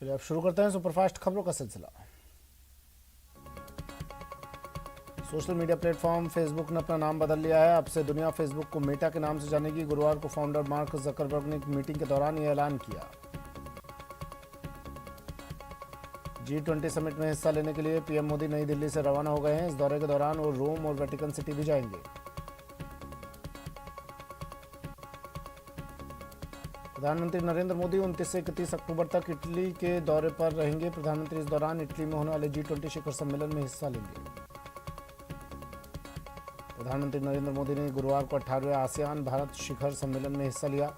चलिए अब शुरू करते हैं सुपरफास्ट खबरों का सिलसिला। सोशल मीडिया प्लेटफॉर्म फेसबुक ने अपना नाम बदल लिया है। अब से दुनिया फेसबुक को मेटा के नाम से जानेगी। गुरुवार को फाउंडर मार्क जकरबर्ग ने एक मीटिंग के दौरान यह ऐलान किया। G20 समिट में हिस्सा लेने के लिए पीएम मोदी नई दिल्ली से रवाना हो गए हैं। इस दौरे के दौरान वो रोम और वेटिकन सिटी भी जाएंगे। प्रधानमंत्री नरेंद्र मोदी 29 से 31 अक्टूबर तक इटली के दौरे पर रहेंगे। प्रधानमंत्री इस दौरान इटली में होने वाले G20 शिखर सम्मेलन में हिस्सा लेंगे। प्रधानमंत्री नरेंद्र मोदी ने गुरुवार को 18वें आसियान भारत शिखर सम्मेलन में हिस्सा लिया।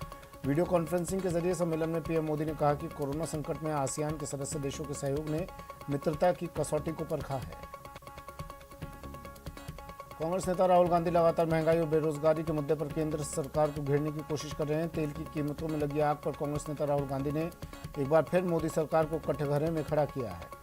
वीडियो कॉन्फ्रेंसिंग के जरिए सम्मेलन में पीएम मोदी ने कहा कि कोरोना संकट में आसियान के सदस्य देशों के सहयोग ने मित्रता की कसौटी को परखा है। कांग्रेस नेता राहुल गांधी लगातार महंगाई और बेरोजगारी के मुद्दे पर केंद्र सरकार को घेरने की कोशिश कर रहे हैं। तेल की कीमतों में लगी आग पर कांग्रेस नेता राहुल गांधी ने एक बार फिर मोदी सरकार को कटघरे में खड़ा किया है।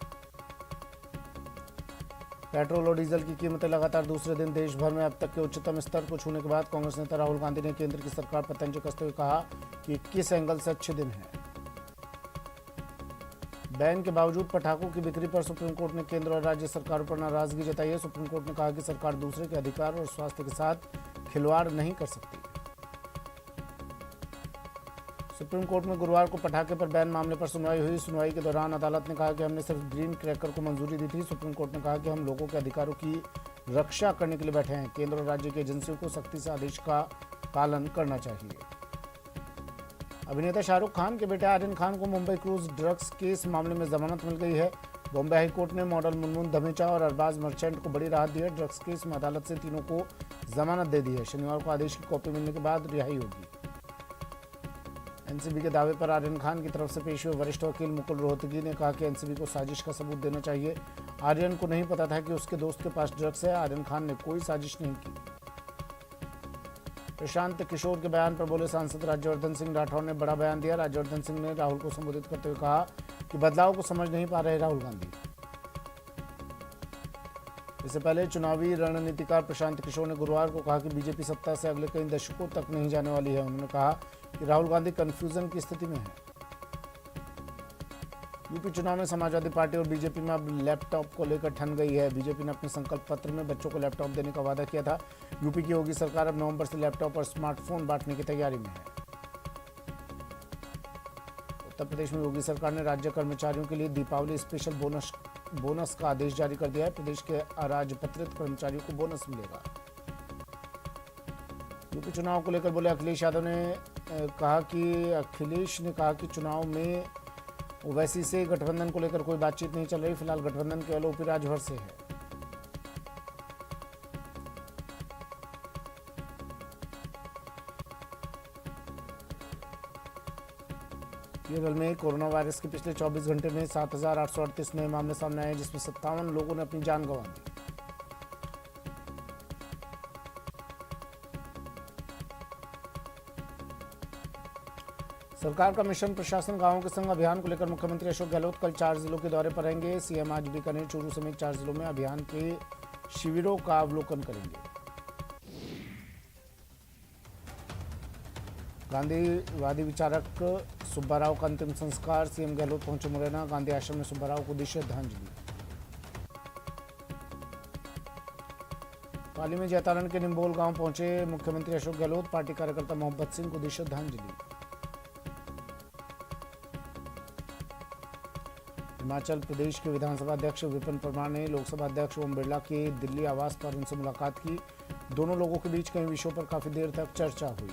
पेट्रोल और डीजल की कीमतें लगातार दूसरे दिन देश भर में अब तक के उच्चतम स्तर को छूने के बाद कांग्रेस नेता राहुल गांधी ने केंद्र की सरकार पर तंज कसते हुए कहा कि 21 एंगल से अच्छे दिन हैं। बैन के बावजूद पटाखों की बिक्री पर सुप्रीम कोर्ट ने केंद्र और राज्य सरकारों पर नाराजगी जताई है। सुप्रीम कोर्ट ने कहा कि सरकार दूसरे के अधिकार और स्वास्थ्य के साथ खिलवाड़ नहीं कर सकती। सुप्रीम कोर्ट में गुरुवार को पटाखे पर बैन मामले पर सुनवाई हुई। सुनवाई के दौरान अदालत ने कहा कि हमने सिर्फ ग्रीन क्रैकर को मंजूरी दी थी। सुप्रीम कोर्ट ने कहा कि हम लोगों के अधिकारों की रक्षा करने के लिए बैठे हैं। केंद्र और राज्य की एजेंसियों को सख्ती से आदेश का पालन करना चाहिए। अभिनेता शाहरुख खान के बेटे आर्यन खान को मुंबई क्रूज ड्रग्स केस मामले में जमानत मिल गई है। बॉम्बे हाईकोर्ट ने मॉडल मुनमुन धमेचा और अरबाज मर्चेंट को बड़ी राहत दी है। ड्रग्स केस में अदालत से तीनों को जमानत दे दी है। शनिवार को आदेश की कॉपी मिलने के बाद रिहाई होगी। एनसीबी के दावे पर आर्यन खान की तरफ से पेश हुए वरिष्ठ वकील मुकुल रोहतगी ने कहा कि एनसीबी को साजिश का सबूत देना चाहिए। आर्यन को नहीं पता था कि उसके दोस्त के पास ड्रग्स है। आर्यन खान ने कोई साजिश नहीं की। प्रशांत किशोर के बयान पर बोले सांसद राज्यवर्धन सिंह राठौर ने बड़ा बयान दिया। राज्यवर्धन सिंह ने राहुल को संबोधित करते हुए कहा कि बदलाव को समझ नहीं पा रहे राहुल गांधी। इससे पहले चुनावी रणनीतिकार प्रशांत किशोर ने गुरुवार को कहा कि बीजेपी सत्ता से अगले कई दशकों तक नहीं जाने वाली है। उन्होंने कहा कि राहुल गांधी कंफ्यूजन की स्थिति में है। यूपी चुनाव में समाजवादी पार्टी और बीजेपी में अब लैपटॉप को लेकर ठन गई है। बीजेपी ने अपने संकल्प पत्र में बच्चों को लैपटॉप देने का वादा किया था। यूपी की योगी सरकार अब नवंबर से लैपटॉप और स्मार्टफोन बांटने की तैयारी में है। उत्तर प्रदेश में योगी सरकार ने राज्य कर्मचारियों के लिए दीपावली स्पेशल बोनस का आदेश जारी कर दिया है। प्रदेश के अराजपत्रित कर्मचारियों को बोनस मिलेगा। यूपी चुनाव को लेकर बोले अखिलेश यादव ने कहा कि चुनाव में ओवैसी से गठबंधन को लेकर कोई बातचीत नहीं चल रही। फिलहाल गठबंधन केवल ओपी राजभर से है। केरल में कोरोना वायरस के पिछले 24 घंटे में 7,838 नए मामले सामने आए, जिसमें 57 लोगों ने अपनी जान गंवा दी। सरकार का मिशन प्रशासन गांवों के संग अभियान को लेकर मुख्यमंत्री अशोक गहलोत कल 4 जिलों के दौरे पर रहेंगे। सीएम आज बीकानेर, चूरू समेत 4 जिलों में अभियान के शिविरों का अवलोकन करेंगे। गांधीवादी विचारक सुब्बाराव का अंतिम संस्कार। सीएम गहलोत पहुंचे मुरैना। गांधी आश्रम में सुब्बाराव को दी श्रद्धांजलि। पाली में जैतारण के निम्बोल गांव पहुंचे मुख्यमंत्री अशोक गहलोत। पार्टी कार्यकर्ता मोहब्बत सिंह को दी श्रद्धांजलि। हिमाचल प्रदेश के विधानसभा अध्यक्ष विपिन परमार ने लोकसभा अध्यक्ष ओम बिरला के दिल्ली आवास पर उनसे मुलाकात की। दोनों लोगों के बीच कई विषयों पर काफी देर तक चर्चा हुई।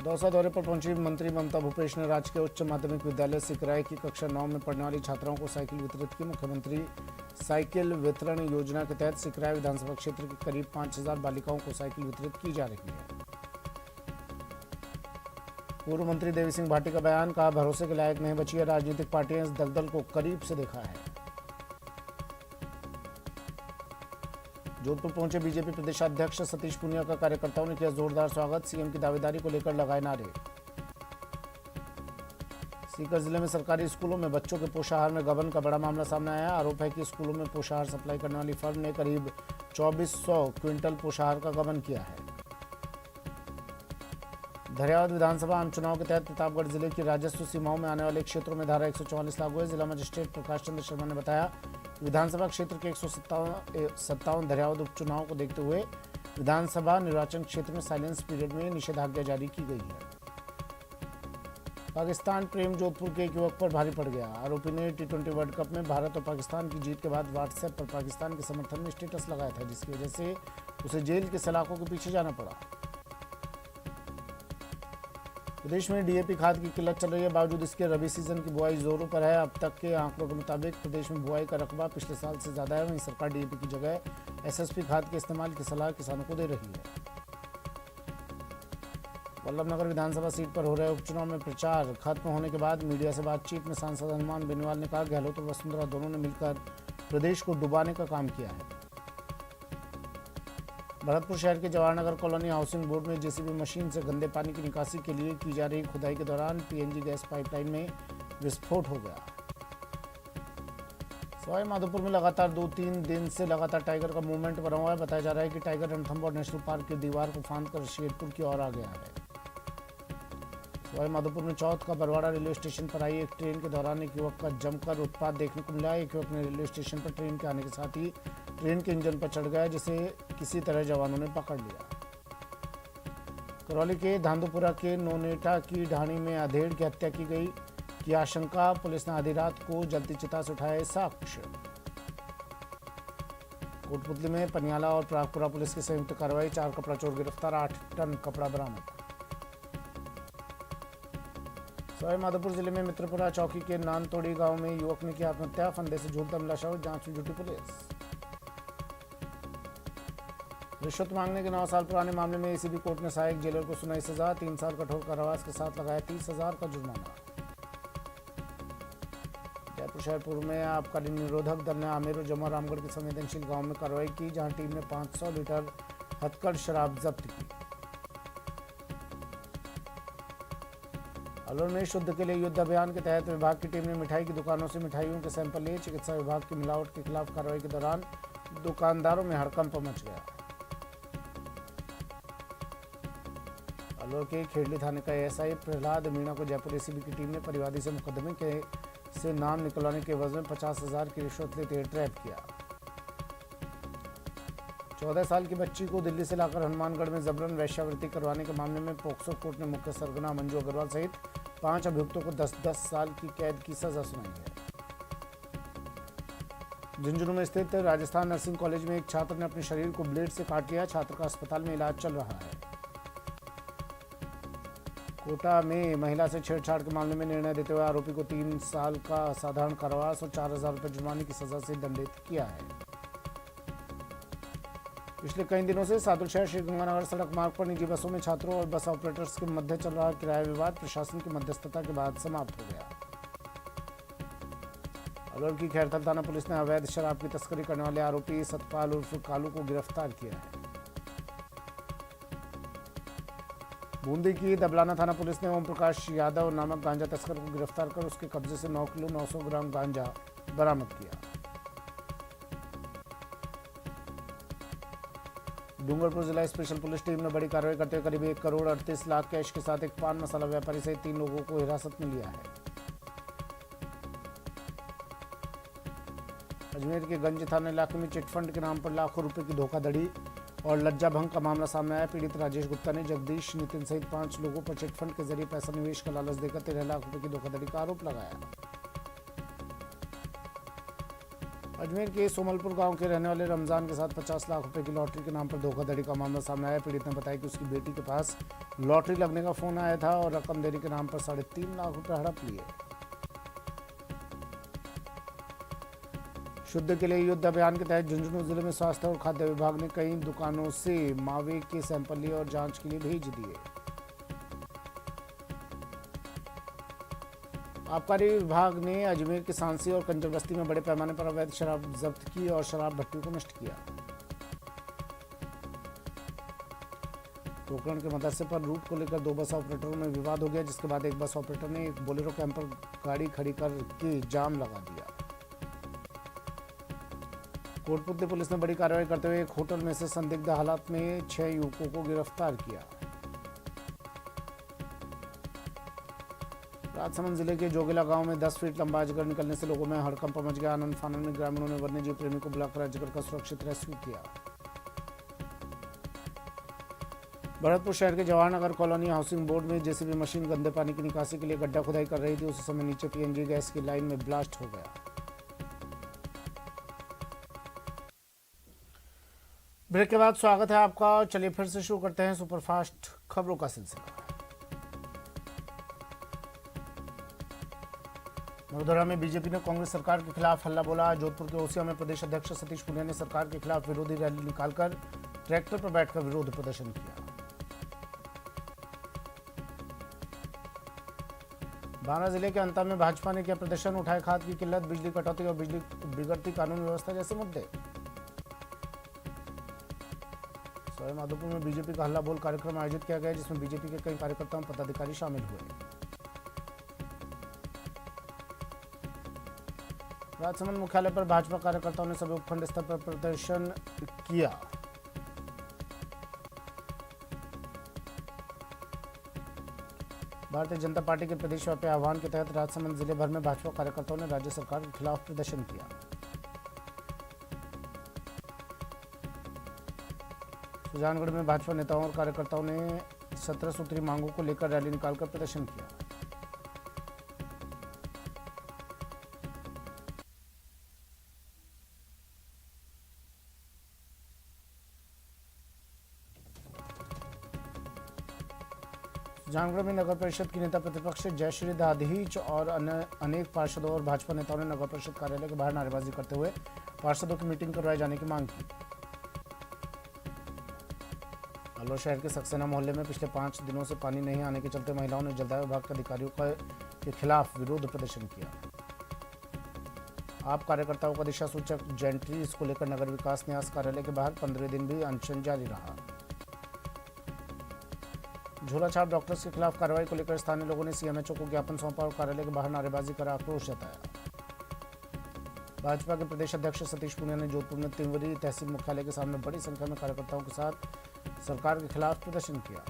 दौसा दौरे पर पहुंची मंत्री ममता भूपेश ने राजकीय उच्च माध्यमिक विद्यालय सिकराय की कक्षा 9 में पढ़ने वाली छात्राओं को साइकिल वितरित की। मुख्यमंत्री साइकिल वितरण योजना के तहत सिकराय विधानसभा क्षेत्र की करीब 5,000 बालिकाओं को साइकिल वितरित की जा रही है। पूर्व मंत्री देवी सिंह भाटी का बयान, कहा भरोसे के लायक नहीं बची है। राजनीतिक पार्टियां इस दलदल को करीब से देखा है। जोधपुर पहुंचे बीजेपी प्रदेशाध्यक्ष सतीश पूनिया का कार्यकर्ताओं ने किया जोरदार स्वागत। सीएम की दावेदारी को लेकर लगाए नारे। सीकर जिले में सरकारी स्कूलों में बच्चों के पोषाहार में गबन का बड़ा मामला सामने आया। आरोप है कि स्कूलों में पोषाहार सप्लाई करने वाली फर्म ने करीब 2400 क्विंटल पोषाहार का गबन किया है। धरियावद विधानसभा आम चुनाव के तहत प्रतापगढ़ जिले की राजस्व सीमाओं में आने वाले क्षेत्रों में धारा 144 लागू है। जिला मजिस्ट्रेट प्रकाश चंद्र शर्मा ने बताया कि विधानसभा क्षेत्र के 157 धरियावद उपचुनाव को देखते हुए विधानसभा निर्वाचन क्षेत्र में साइलेंस पीरियड में निषेधाज्ञा जारी की गई है। पाकिस्तान प्रेम जोधपुर के एक युवक पर भारी पड़ गया। आरोपी ने T20 वर्ल्ड कप में भारत और पाकिस्तान की जीत के बाद व्हाट्सएप पर पाकिस्तान के समर्थन में स्टेटस लगाया था, जिसकी वजह से उसे जेल के सलाखों के पीछे जाना पड़ा। प्रदेश में डीएपी खाद की किल्लत चल रही है, बावजूद इसके रबी सीजन की बुआई जोरों पर है। अब तक के आंकड़ों के मुताबिक प्रदेश में बुआई का रकबा पिछले साल से ज्यादा है। वहीं सरकार डीएपी की जगह एसएसपी खाद के इस्तेमाल की सलाह किसानों को दे रही है। वल्लभनगर विधानसभा सीट पर हो रहे उपचुनाव में प्रचार खत्म होने के बाद मीडिया से बातचीत में सांसद हनुमान बेनीवाल ने कहा, गहलोत और वसुंधरा दोनों ने मिलकर प्रदेश को डुबाने का काम किया है। भरतपुर शहर के जवाहरनगर कॉलोनी हाउसिंग बोर्ड में जेसीबी मशीन से गंदे पानी की निकासी के लिए की जा रही खुदाई के दौरान पीएनजी गैस पाइपलाइन में विस्फोट हो गया। सवाई माधोपुर में लगातार 2-3 दिन से लगातार टाइगर का मूवमेंट बना हुआ है। बताया जा रहा है कि टाइगर रणथंभौर नेशनल पार्क की दीवार को फांदकर शेरपुर की ओर आ गया है। सवाई माधोपुर में चौथ का बरवाड़ा रेलवे स्टेशन पर आई एक ट्रेन के दौरान एक युवक का जमकर उत्पात देखने को मिला। एक युवक ने रेलवे स्टेशन पर ट्रेन के आने के साथ ही ट्रेन के इंजन पर चढ़ गया, जिसे किसी तरह जवानों ने पकड़ लिया। करौली के धांधुपुरा के नोनेटा की ढाणी में अधेड़ की हत्या की गई की आशंका, पुलिस ने आधी रात को जलती चिता से उठाए साक्ष्य। कोटपुतली में पनियाला और प्रागपुरा पुलिस की संयुक्त कार्रवाई, 4 कपड़ा चोर गिरफ्तार, 8 टन कपड़ा बरामद। सवाई माधोपुर जिले में मित्रपुरा चौकी के नानतोड़ी गांव में युवक ने की आत्महत्या, फंदे से झूलता मिला शव, जांच में जुटी पुलिस। रिश्वत मांगने के 9 साल पुराने मामले में एसीबी कोर्ट ने सहायक जेलर को सुनाई सजा, 3 साल कठोर कारावास के साथ लगाया 30,000 का जुर्माना। जयपुर शहर पूर्व में आबकारी निरोधक दल ने आमेर और जमुआ रामगढ़ के संवेदनशील गांव में कार्रवाई की, जहां टीम ने 500 लीटर हथकढ़ शराब जब्त की। अलवर में शुद्ध के लिए युद्ध अभियान के तहत विभाग की टीम ने मिठाई की दुकानों से मिठाइयों के सैंपल लिए। चिकित्सा विभाग की मिलावट के खिलाफ कार्रवाई के दौरान दुकानदारों में हड़कंप मच गया। अलवर के खेड़ली थाने का एएसआई प्रहलाद मीणा को जयपुर एसीबी की टीम ने परिवादी से मुकदमे से नाम निकलवाने के एवज में 50,000 की रिश्वत लेते हुए ट्रैप किया। 14 साल की बच्ची को दिल्ली से लाकर हनुमानगढ़ में जबरन वेश्यावृत्ति करवाने के मामले में पोक्सो कोर्ट ने मुख्य सरगना मंजू अग्रवाल सहित 5 अभियुक्तों को 10-10 साल की कैद की सजा सुनाई है। झुंझुनू में स्थित राजस्थान नर्सिंग कॉलेज में एक छात्र ने अपने शरीर को ब्लेड से काट लिया। छात्र का अस्पताल में इलाज चल रहा है। कोटा में महिला से छेड़छाड़ के मामले में निर्णय देते हुए आरोपी को 3 साल का असाधारण कारावास और 4,000 रुपये जुर्माने की सजा से दंडित किया है। पिछले कई दिनों से सादुलशहर श्रीगंगानगर सड़क मार्ग पर निजी बसों में छात्रों और बस ऑपरेटर्स के मध्य चल रहा किराया विवाद प्रशासन की मध्यस्थता के बाद समाप्त हो गया। अलवर की खैरथल थाना पुलिस ने अवैध शराब की तस्करी करने वाले आरोपी सतपाल उर्फ कालू को गिरफ्तार किया है। बूंदी की दबलाना थाना पुलिस ने ओम प्रकाश यादव नामक गांजा तस्कर को गिरफ्तार कर उसके कब्जे से 9 किलो 900 ग्राम गांजा बरामद किया। डूंगरपुर जिला स्पेशल पुलिस टीम ने बड़ी कार्रवाई करते हुए करीब 1 करोड़ 38 लाख कैश के साथ एक पान मसाला व्यापारी सहित 3 लोगों को हिरासत में लिया है। अजमेर के गंज थाना इलाके में चिटफंड के नाम पर लाखों रुपए की धोखाधड़ी और लज्जा भंग का मामला सामने आया। पीड़ित राजेश गुप्ता ने जगदीश नितिन सहित 5 लोगों पर चिटफंड के जरिए पैसा निवेश का लालच देकर 13 लाख रुपए की धोखाधड़ी का आरोप लगाया। अजमेर के सोमलपुर गांव के रहने वाले रमजान के साथ 50 लाख रुपए की लॉटरी के नाम पर धोखाधड़ी का मामला सामने आया। पीड़ित ने बताया कि उसकी बेटी के पास लॉटरी लगने का फोन आया था और रकम देने के नाम पर 3.5 लाख रुपए हड़प लिए। शुद्ध के लिए युद्ध अभियान के तहत झुंझुनू जिले में स्वास्थ्य और खाद्य विभाग ने कई दुकानों से मावे के सैंपल लिए और जांच के लिए भेज दिए। आबकारी विभाग ने अजमेर के सांसी और कंजर बस्ती में बड़े पैमाने पर अवैध शराब जब्त की और शराब भट्टियों को नष्ट किया। पोखरण के मदरसे पर रूट को लेकर 2 बस ऑपरेटरों में विवाद हो गया, जिसके बाद एक बस ऑपरेटर ने एक बोलेरो कैंपर गाड़ी खड़ी करके जाम लगा दिया। कोटपुतली पुलिस ने बड़ी कार्रवाई करते हुए एक होटल में से संदिग्ध हालात में 6 युवकों को गिरफ्तार किया। राजसमंद जिले के जोगिला गांव में 10 फीट लंबा अजगर निकलने से लोगों में हड़कंप मच गया। आनंद फानंद में ग्रामीणों ने वन्यजीव प्रेमी को बुलाकर अजगर का सुरक्षित रेस्क्यू किया। भरतपुर शहर के Jawahar Nagar colony housing board में जेसीबी मशीन गंदे पानी की निकासी के लिए गड्ढा खुदाई कर रही थी। उसी समय नीचे पीएनजी गैस की लाइन में ब्लास्ट हो गया। ब्रेक के बाद स्वागत है आपका। चलिए फिर से शुरू करते हैं सुपरफास्ट खबरों का सिलसिला। वडोदरा में बीजेपी ने कांग्रेस सरकार के खिलाफ हल्ला बोला। जोधपुर के ओसिया में प्रदेश अध्यक्ष सतीश पुनिया ने सरकार के खिलाफ विरोधी रैली निकालकर ट्रैक्टर पर बैठकर विरोध प्रदर्शन किया। बांदा जिले के अंता में भाजपा ने किया प्रदर्शन। उठाए खाद की किल्लत, बिजली कटौती और बिजली बिगड़ती कानून व्यवस्था जैसे मुद्दे। सवाईमाधोपुर में बीजेपी का हल्ला बोल कार्यक्रम आयोजित किया गया, जिसमें बीजेपी के कई कार्यकर्ता और पदाधिकारी शामिल हुए। राजसमंद मुख्यालय पर भाजपा कार्यकर्ताओं ने सभी उपखंड स्तर पर प्रदर्शन किया। भारतीय जनता पार्टी के प्रदेशव्यापी आह्वान के तहत राजसमंद जिले भर में भाजपा कार्यकर्ताओं ने राज्य सरकार के खिलाफ प्रदर्शन किया। सुजानगढ़ में भाजपा नेताओं और कार्यकर्ताओं ने 17 सूत्री मांगों को लेकर रैली निकालकर प्रदर्शन किया। सुजानगढ़ में नगर परिषद की नेता प्रतिपक्ष जयश्री दाधीच और अनेक पार्षदों और भाजपा नेताओं ने नगर परिषद कार्यालय के बाहर नारेबाजी करते हुए पार्षदों की मीटिंग करवाए जाने की मांग की। अलवर शहर के सक्सेना मोहल्ले में पिछले 5 दिनों से पानी नहीं आने के चलते महिलाओं ने जलदाय विभाग के अधिकारियों के खिलाफ विरोध प्रदर्शन किया। आप कार्यकर्ताओं का दिशा सूचक जेंट्री इसको लेकर नगर विकास न्यास कार्यालय के बाहर 15 दिन भी अनशन जारी रहा। झोला छाप डॉक्टर्स के खिलाफ कार्रवाई को लेकर स्थानीय लोगों ने सीएमएचओ को ज्ञापन सौंपा और कार्यालय के बाहर नारेबाजी कर आक्रोश जताया। भाजपा के प्रदेश अध्यक्ष सतीश पुनिया ने जोधपुर में तिवरी तहसील मुख्यालय के सामने बड़ी संख्या में कार्यकर्ताओं के साथ सरकार के खिलाफ प्रदर्शन किया।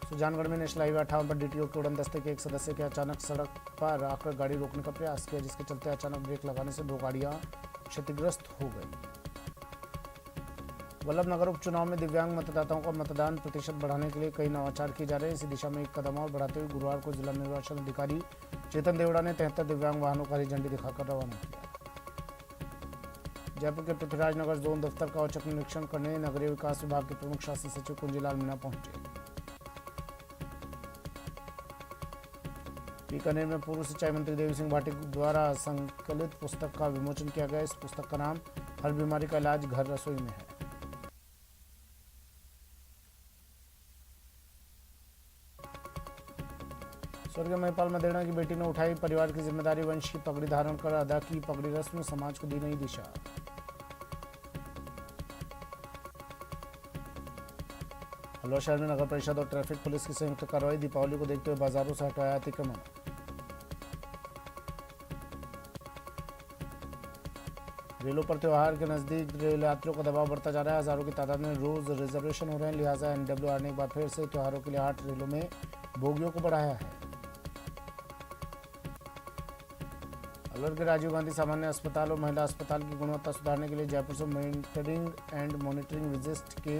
सुजानगढ़ में नेशनल हाईवे 58 पर डीटीओ के उड़न दस्ते के एक सदस्य के अचानक सड़क पर आकर गाड़ी रोकने का प्रयास किया, जिसके चलते अचानक ब्रेक लगाने से 2 गाड़ियां क्षतिग्रस्त हो गई। वल्लभनगर उपचुनाव में दिव्यांग मतदाताओं का मतदान प्रतिशत बढ़ाने के लिए कई नवाचार किए जा रहे हैं। इसी दिशा में एक कदम और बढ़ाते हुए गुरुवार को जिला निर्वाचन अधिकारी चेतन देवड़ा ने 73 दिव्यांग वाहनों को हरी झंडी दिखाकर रवाना किया। जयपुर के पृथ्वीराज नगर जोन दफ्तर का औचक निरीक्षण करने नगरीय विकास विभाग के प्रमुख शासन सचिव कुंजीलाल मीणा पहुंचे। बीकानेर में पूर्व सिंचाई मंत्री देवी सिंह भाटी द्वारा संकलित पुस्तक का विमोचन किया गया। इस पुस्तक का नाम हर बीमारी का इलाज घर रसोई में है। स्वर्गीय महिपाल मदेरणा की बेटी ने उठाई परिवार की जिम्मेदारी, वंश की पगड़ी धारण कर अदा की पगड़ी रस्म, समाज को दी नई दिशा। अलवर शहर में नगर परिषद और ट्रैफिक पुलिस की संयुक्त कार्रवाई। दीपावली को देखते हुए बाजारों से हटाया अतिक्रमण। रेलों पर त्योहार के नजदीक रेल यात्रियों का दबाव बढ़ता जा रहा है। हजारों की तादाद में रोज रिजर्वेशन हो रहे हैं, लिहाजा एनडब्ल्यूआर ने एक बार फिर से त्योहारों के लिए 8 रेलों में बोगियों को बढ़ाया है। अलवर के राजीव गांधी सामान्य अस्पताल और महिला अस्पताल की गुणवत्ता सुधारने के लिए जयपुर से मेंटरिंग एंड मॉनिटरिंग विजिट के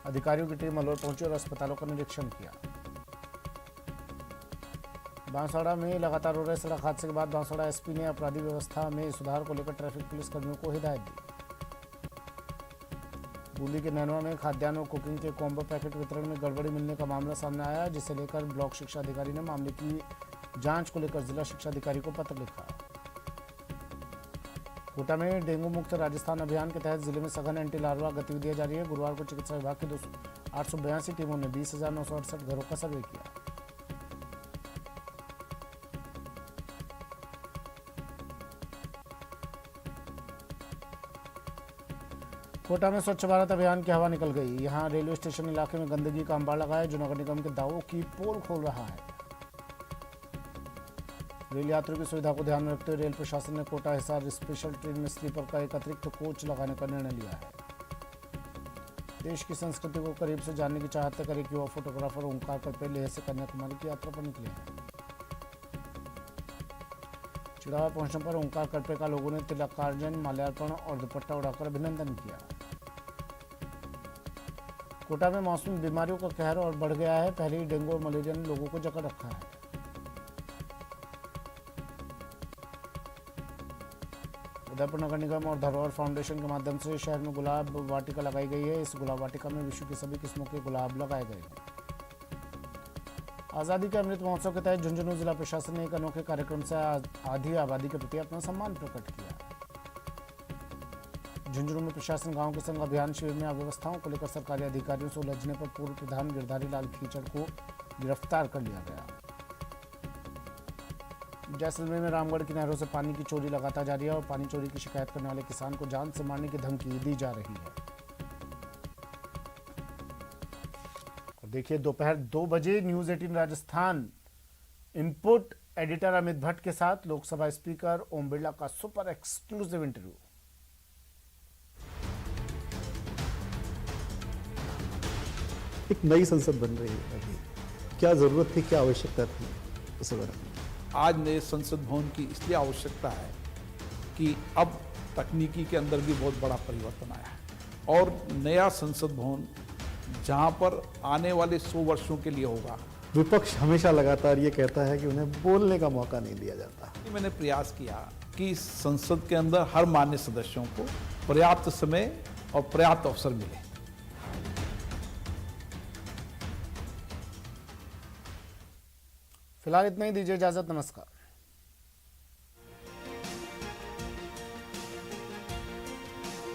अधिकारियों की टीम अलवर पहुंची और अस्पतालों का निरीक्षण किया। बांसवाड़ा में लगातार हो रहे सड़क हादसे के बाद बांसवाड़ा एसपी ने अपराधी व्यवस्था में सुधार को लेकर ट्रैफिक पुलिस कर्मियों को हिदायत दी। बूंदी के नैनवा में खाद्यान्न और कुकिंग के कॉम्बो पैकेट वितरण में गड़बड़ी मिलने का मामला सामने आया, जिसे लेकर ब्लॉक शिक्षा अधिकारी ने मामले की जांच को लेकर जिला शिक्षा अधिकारी को पत्र लिखा। कोटा में डेंगू मुक्त राजस्थान अभियान के तहत जिले में सघन एंटी लार्वा गतिविधियां जारी है। गुरुवार को चिकित्सा विभाग की 882 टीमों ने 20,968 घरों का सर्वे किया। कोटा में स्वच्छ भारत अभियान की हवा निकल गई। यहां रेलवे स्टेशन इलाके में गंदगी का अंबार लगाया, जो नगर निगम के दावों की पोल खोल रहा है। रेल यात्रियों की सुविधा को ध्यान में रखते हुए रेल प्रशासन ने कोटा हिसार स्पेशल ट्रेन में स्लीपर का एक अतिरिक्त कोच लगाने का निर्णय लिया है। देश की संस्कृति को करीब से जानने की चाहते कर एक युवा फोटोग्राफर ओंकार करपे लेह से कन्याकुमारी की यात्रा पर निकले हैं। चिड़ावा पहुंचने पर ओंकार करपे का लोगों ने तिलकार्जन, माल्यार्पण और दुपट्टा उड़ाकर अभिनंदन किया। कोटा में मौसमी बीमारियों का कहर और बढ़ गया है। पहले ही डेंगू और मलेरिया ने लोगों को जकड़ रखा है। उदयपुर नगर निगम और धरोहर फाउंडेशन के माध्यम से शहर में गुलाब वाटिका लगाई गई है। इस गुलाब वाटिका में विश्व की सभी किस्मों के गुलाब लगाए गए हैं। आज़ादी के अमृत महोत्सव के तहत झुंझुनू जिला प्रशासन ने एक अनोखे कार्यक्रम से आधी आबादी के प्रति अपना सम्मान प्रकट किया। झुंझुनू में प्रशासन गांव के संग अभियान शिविर में अव्यवस्थाओं को लेकर सरकारी अधिकारियों से उलझने पर पूर्व प्रधान गिरधारी लाल खीचड़ को गिरफ्तार कर लिया गया। जैसलमेर में रामगढ़ की नहरों से पानी की चोरी लगातार जारी है और पानी चोरी की शिकायत करने वाले किसान को जान से मारने की धमकी दी जा रही है। और देखिए दोपहर 2 बजे news 18 Rajasthan input editor Amit Bhatt के साथ लोकसभा स्पीकर ओम बिरला का सुपर एक्सक्लूसिव इंटरव्यू। एक नई संसद बन रही है अभी, क्या जरूरत थी, क्या आवश्यकता थी इस बारे में? आज नए संसद भवन की इसलिए आवश्यकता है कि अब तकनीकी के अंदर भी बहुत बड़ा परिवर्तन आया है और नया संसद भवन जहां पर आने वाले 100 वर्षों के लिए होगा। विपक्ष हमेशा लगातार ये कहता है कि उन्हें बोलने का मौका नहीं दिया जाता। मैंने प्रयास किया कि संसद के अंदर हर मान्य सदस्यों को पर्याप्त समय और पर्याप्त अवसर मिले। फिलहाल इतना ही, दीजिए इजाजत, नमस्कार।